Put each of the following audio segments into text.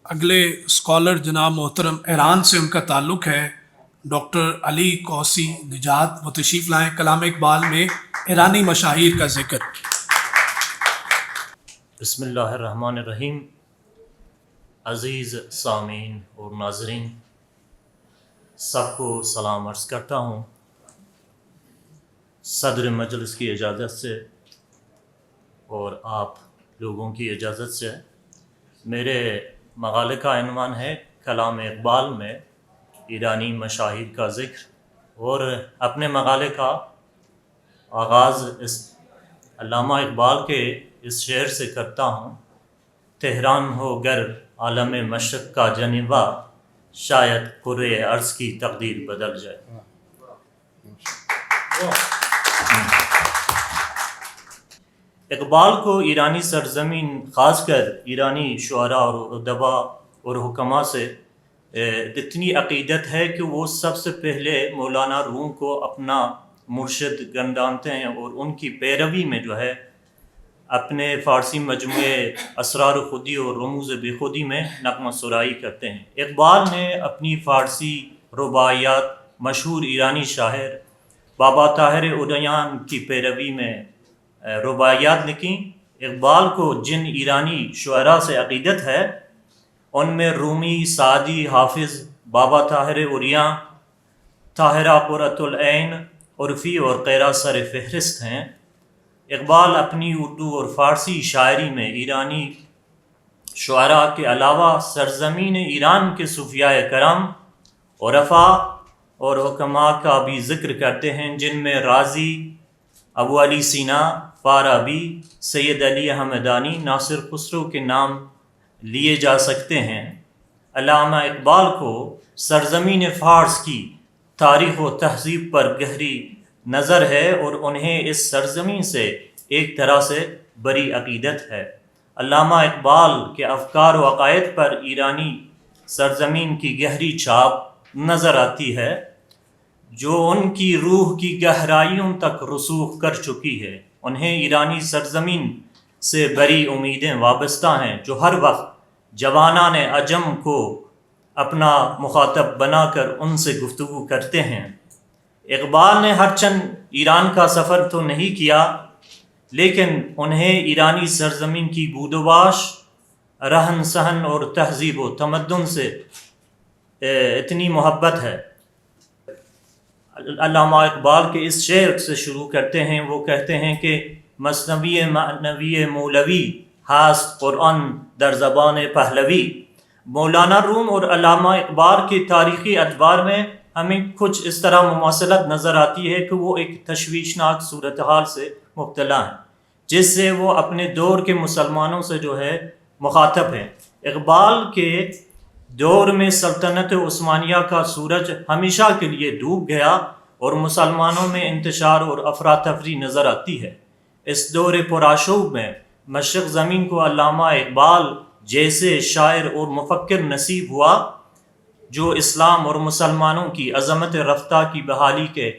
اگلے اسکالر جناب محترم ایران سے ان کا تعلق ہے، ڈاکٹر علی کوسی نجات، وہ تشریف لائیں کلام اقبال میں ایرانی مشاہیر کا ذکر۔ بسم اللہ الرحمن الرحیم۔ عزیز سامعین اور ناظرین، سب کو سلام عرض کرتا ہوں۔ صدر مجلس کی اجازت سے اور آپ لوگوں کی اجازت سے میرے مقالے کا عنوان ہے کلام اقبال میں ایرانی مشاہیر کا ذکر، اور اپنے مقالے کا آغاز اس علامہ اقبال کے اس شعر سے کرتا ہوں: تہران ہو گر عالم مشرق کا جنیبہ، شاید کرۂ ارض کی تقدیر بدل جائے۔ اقبال کو ایرانی سرزمین، خاص کر ایرانی شعراء اور ادبا اور حکماء سے اتنی عقیدت ہے کہ وہ سب سے پہلے مولانا روم کو اپنا مرشد گردانتے ہیں اور ان کی پیروی میں جو ہے اپنے فارسی مجموعے اسرار خودی اور رموز بے خودی میں نغمہ سرائی کرتے ہیں۔ اقبال نے اپنی فارسی رباعیات مشہور ایرانی شاعر بابا طاہر اودیان کی پیروی میں رباعیات لکھیں۔ اقبال کو جن ایرانی شعراء سے عقیدت ہے ان میں رومی، سعدی، حافظ، بابا طاہر اودیان، طاہرہ قرۃ العین، عرفی اور غیرہ سر فہرست ہیں۔ اقبال اپنی اردو اور فارسی شاعری میں ایرانی شعراء کے علاوہ سرزمین ایران کے صوفیاء کرام، عرفاء اور حکماء کا بھی ذکر کرتے ہیں، جن میں رازی، ابو علی سینا، فارابی، سید علی حمدانی، ناصر خسرو کے نام لیے جا سکتے ہیں۔ علامہ اقبال کو سرزمین فارس کی تاریخ و تہذیب پر گہری نظر ہے اور انہیں اس سرزمین سے ایک طرح سے بڑی عقیدت ہے۔ علامہ اقبال کے افکار و عقائد پر ایرانی سرزمین کی گہری چھاپ نظر آتی ہے، جو ان کی روح کی گہرائیوں تک رسوخ کر چکی ہے۔ انہیں ایرانی سرزمین سے بڑی امیدیں وابستہ ہیں، جو ہر وقت جوانان عجم کو اپنا مخاطب بنا کر ان سے گفتگو کرتے ہیں۔ اقبال نے ہر چند ایران کا سفر تو نہیں کیا، لیکن انہیں ایرانی سرزمین کی بود و باش، رہن سہن اور تہذیب و تمدن سے اتنی محبت ہے۔ علامہ اقبال کے اس شعر سے شروع کرتے ہیں۔ وہ کہتے ہیں کہ مثنوی معنوی مولوی ہاست قرآن در زبان پہلوی۔ مولانا روم اور علامہ اقبال کے تاریخی ادوار میں ہمیں کچھ اس طرح مماثلت نظر آتی ہے کہ وہ ایک تشویشناک صورتحال سے مبتلا ہیں، جس سے وہ اپنے دور کے مسلمانوں سے جو ہے مخاطب ہیں۔ اقبال کے دور میں سلطنت عثمانیہ کا سورج ہمیشہ کے لیے ڈوب گیا اور مسلمانوں میں انتشار اور افراتفری نظر آتی ہے۔ اس دور پرآشوب میں مشرق زمین کو علامہ اقبال جیسے شاعر اور مفکر نصیب ہوا، جو اسلام اور مسلمانوں کی عظمت رفتہ کی بحالی کے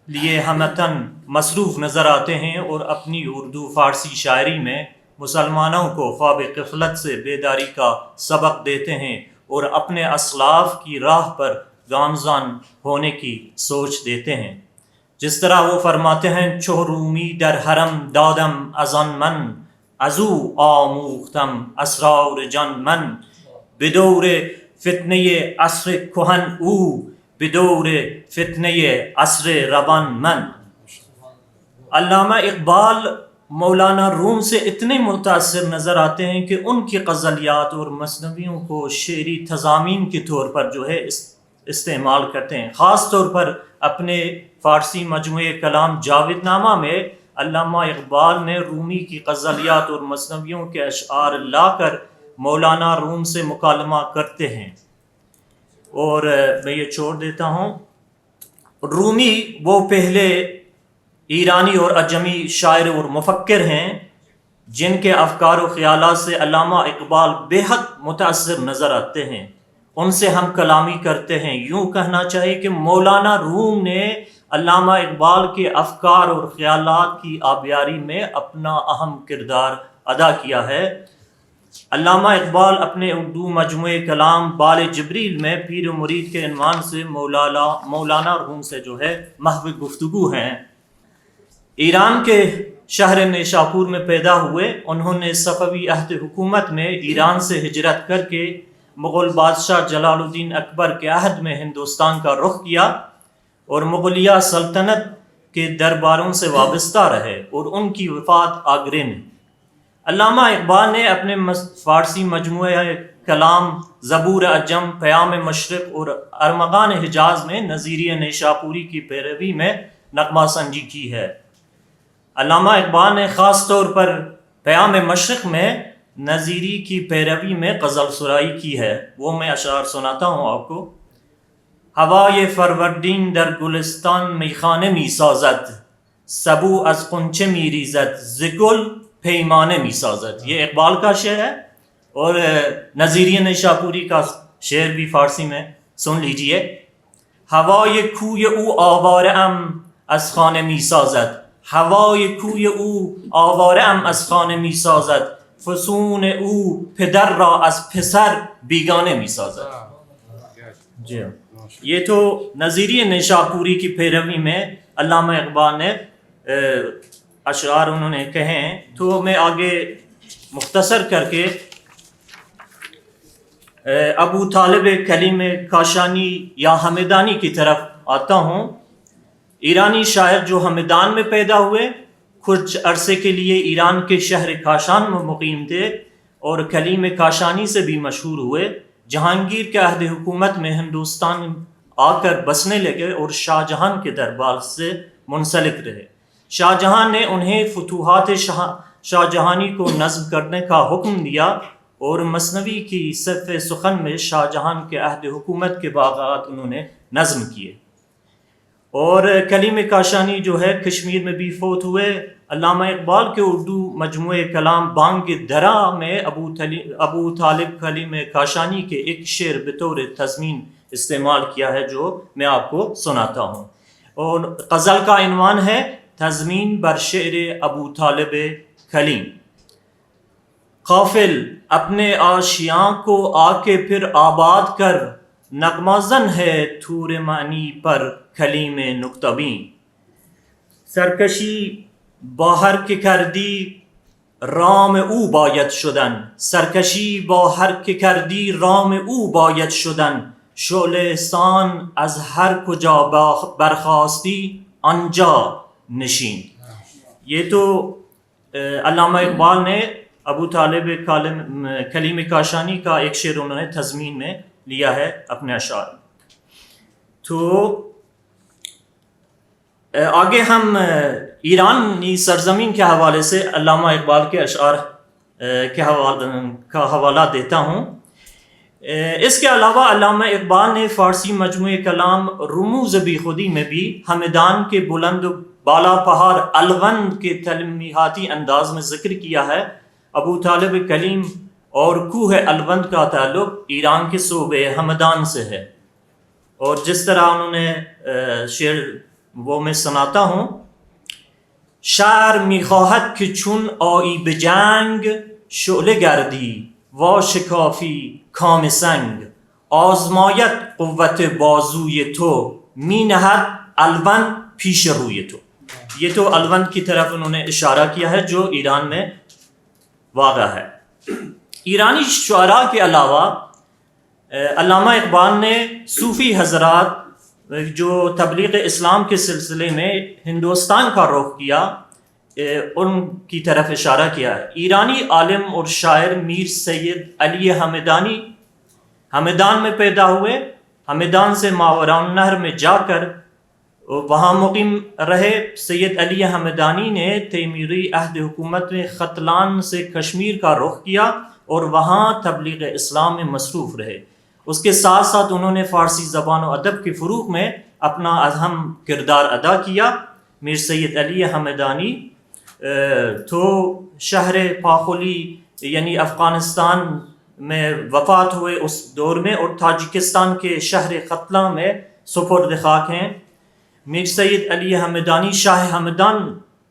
لیے ہمتاً مصروف نظر آتے ہیں اور اپنی اردو فارسی شاعری میں مسلمانوں کو خواب غفلت سے بیداری کا سبق دیتے ہیں اور اپنے اسلاف کی راہ پر گامزن ہونے کی سوچ دیتے ہیں۔ جس طرح وہ فرماتے ہیں: چو رومی در حرم دادم ازان من، ازو آموختم اسرار جان من، بدور فتنہ عصر کہن او، بدور فتنہ عصر روان من۔ علامہ اقبال مولانا روم سے اتنے متاثر نظر آتے ہیں کہ ان کی غزلیات اور مثنویوں کو شعری تضامین کے طور پر جو ہے استعمال کرتے ہیں۔ خاص طور پر اپنے فارسی مجموعے کلام جاوید نامہ میں علامہ اقبال نے رومی کی غزلیات اور مثنویوں کے اشعار لا کر مولانا روم سے مکالمہ کرتے ہیں۔ اور میں یہ چھوڑ دیتا ہوں، رومی وہ پہلے ایرانی اور عجمی شاعر اور مفکر ہیں جن کے افکار و خیالات سے علامہ اقبال بے حد متاثر نظر آتے ہیں۔ ان سے ہم کلامی کرتے ہیں۔ یوں کہنا چاہیے کہ مولانا روم نے علامہ اقبال کے افکار اور خیالات کی آبیاری میں اپنا اہم کردار ادا کیا ہے۔ علامہ اقبال اپنے اردو مجموعہ کلام بال جبریل میں پیر و مرید کے عنوان سے مولانا روم سے جو ہے محو گفتگو ہیں۔ ایران کے شہر نیشاپور میں پیدا ہوئے، انہوں نے صفوی عہد حکومت میں ایران سے ہجرت کر کے مغل بادشاہ جلال الدین اکبر کے عہد میں ہندوستان کا رخ کیا اور مغلیہ سلطنت کے درباروں سے وابستہ رہے، اور ان کی وفات آگرے میں۔ علامہ اقبال نے اپنے فارسی مجموعہ کلام زبور عجم، پیام مشرق اور ارمغان حجاز میں نظیری نیشاپوری کی پیروی میں نغمہ سنجی کی ہے۔ علامہ اقبال نے خاص طور پر پیام مشرق میں نظیری کی پیروی میں غزل سرائی کی ہے، وہ میں اشعار سناتا ہوں آپ کو۔ ہوای فروردین در گلستان میخانه می سازد، سبو از غنچه می ریزد، ز گل پیمانه می سازد۔ یہ اقبال کا شعر ہے، اور نظیری نیشاپوری کا شعر بھی فارسی میں سن لیجئے۔ ہوای کوی او آواره ام از خانه می سازد، هوای کوی او آواره ام از خانه می سازد، فسون او پدر را از پسر بیگانه می سازد۔ جی ہاں، یہ تو نظیری نیشاپوری کی پیروی میں علامہ اقبال نے اشعار انہوں نے کہے ہیں۔ تو میں آگے مختصر کر کے ابو طالب کلیم کاشانی یا ہمدانی کی طرف آتا ہوں۔ ایرانی شاعر جو ہمدان میں پیدا ہوئے، کچھ عرصے کے لیے ایران کے شہر کاشان میں مقیم تھے، اور کلیم کاشانی سے بھی مشہور ہوئے۔ جہانگیر کے عہد حکومت میں ہندوستان آ کر بسنے لگے اور شاہ جہان کے دربار سے منسلک رہے۔ شاہ جہان نے انہیں فتوحات شاہ جہانی کو نظم کرنے کا حکم دیا، اور مثنوی کی صف سخن میں شاہ جہان کے عہد حکومت کے باغات انہوں نے نظم کیے۔ اور کلیم کاشانی جو ہے کشمیر میں بھی فوت ہوئے۔ علامہ اقبال کے اردو مجموعہ کلام بانگ درا میں ابو طالب کلیم کاشانی کے ایک شعر بطور تضمین استعمال کیا ہے، جو میں آپ کو سناتا ہوں، اور غزل کا عنوان ہے تضمین بر شعر ابو طالب کلیم۔ قافل اپنے آشیاں کو آ کے پھر آباد کر، نغمہ زن ہے تھور معنی پر کلیم نکتہ بین۔ سرکشی با هر که کردی رام او باید شدن، سرکشی با هر که کردی رام او باید شدن، شعله سان از هر کجا برخاستی آنجا نشین۔ یہ تو علامہ اقبال نے ابو طالب کلیم کاشانی کا ایک شعر انہوں نے تضمین میں لیا ہے اپنے اشعار۔ تو آگے ہم ایرانی سرزمین کے حوالے سے علامہ اقبال کے اشعار کا حوالہ دیتا ہوں۔ اس کے علاوہ علامہ اقبال نے فارسی مجموعہ کلام رموز بی خودی میں بھی ہمدان کے بلند بالا پہاڑ الوند کے تلمیحاتی انداز میں ذکر کیا ہے۔ ابو طالب کلیم اور کوہ الوند کا تعلق ایران کے صوبے ہمدان سے ہے، اور جس طرح انہوں نے شعر وہ میں سناتا ہوں۔ شعر میخواهد که چون آیی به جنگ، شعله گردی وا شکافی کام سنگ، آزماید قوت بازوی تو، می نهد الوند پیش روی تو۔ یہ تو الوند کی طرف انہوں نے اشارہ کیا ہے جو ایران میں واقع ہے۔ ایرانی شعراء کے علاوہ علامہ اقبال نے صوفی حضرات جو تبلیغ اسلام کے سلسلے میں ہندوستان کا رخ کیا، ان کی طرف اشارہ کیا ہے۔ ایرانی عالم اور شاعر میر سید علی ہمدانی ہمدان میں پیدا ہوئے۔ ہمدان سے ماوراء النہر میں جا کر وہاں مقیم رہے۔ سید علی ہمدانی نے تیموری عہد حکومت میں ختلان سے کشمیر کا رخ کیا اور وہاں تبلیغ اسلام میں مصروف رہے۔ اس کے ساتھ ساتھ انہوں نے فارسی زبان و ادب کے فروغ میں اپنا اہم کردار ادا کیا۔ میر سید علی ہمدانی تو شہر پاخولی یعنی افغانستان میں وفات ہوئے اس دور میں، اور تاجکستان کے شہر ختلہ میں سپرد خاک ہیں۔ میر سید علی ہمدانی شاہ ہمدان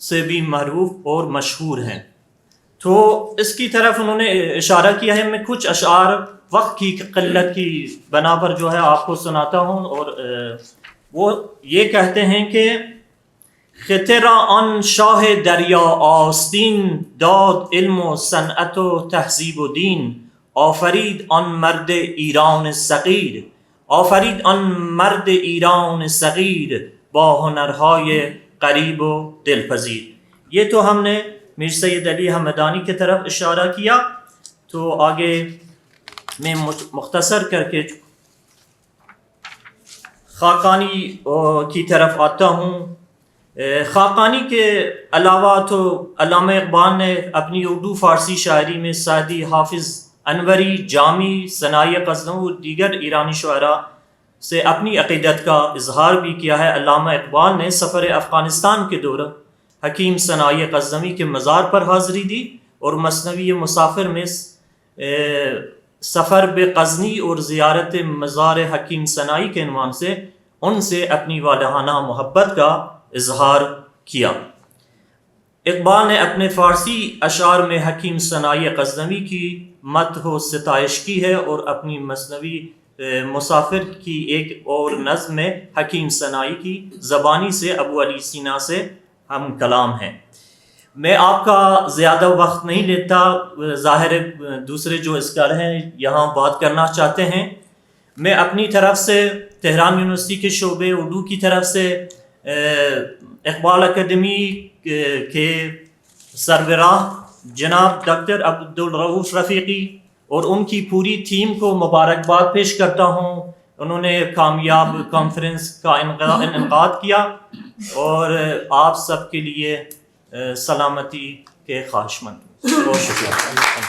سے بھی معروف اور مشہور ہیں۔ تو اس کی طرف انہوں نے اشارہ کیا ہے. میں کچھ اشعار وقت کی قلت کی بنا پر جو ہے آپ کو سناتا ہوں, اور وہ یہ کہتے ہیں کہ خطرہ ان شاہ دریا آستین داد علم و صنعت و تہذیب و دین آفرید ان مرد ایران صغیر آفرید ان مرد ایران صغیر با ہنرهای قریب و دلپذیر. یہ تو ہم نے میر سید علی حمدانی کی طرف اشارہ کیا. تو آگے میں مختصر کر کے خاقانی کی طرف آتا ہوں. خاقانی کے علاوہ تو علامہ اقبال نے اپنی اردو فارسی شاعری میں سعدی, حافظ, انوری, جامی, ثنائی غزنوی اور دیگر ایرانی شعراء سے اپنی عقیدت کا اظہار بھی کیا ہے. علامہ اقبال نے سفر افغانستان کے دوران حکیم ثنائی غزنوی کے مزار پر حاضری دی اور مثنوی مسافر میں سفر بے غزنی اور زیارت مزار حکیم ثنائی کے عنوان سے ان سے اپنی والہانہ محبت کا اظہار کیا. اقبال نے اپنے فارسی اشعار میں حکیم ثنائی غزنوی کی مدح و ستائش کی ہے, اور اپنی مثنوی مسافر کی ایک اور نظم میں حکیم ثنائی کی زبانی سے ابو علی سینا سے ہم کلام ہیں. میں آپ کا زیادہ وقت نہیں لیتا, ظاہر دوسرے جو اسکالر ہیں یہاں بات کرنا چاہتے ہیں. میں اپنی طرف سے تہران یونیورسٹی کے شعبے اردو کی طرف سے اقبال اکیڈمی کے سربراہ جناب ڈاکٹر عبدالرؤوف رفیقی اور ان کی پوری ٹیم کو مبارکباد پیش کرتا ہوں. انہوں نے کامیاب کانفرنس کا انعقاد کیا, اور آپ سب کے لیے سلامتی کے خواہش مند. بہت شکریہ.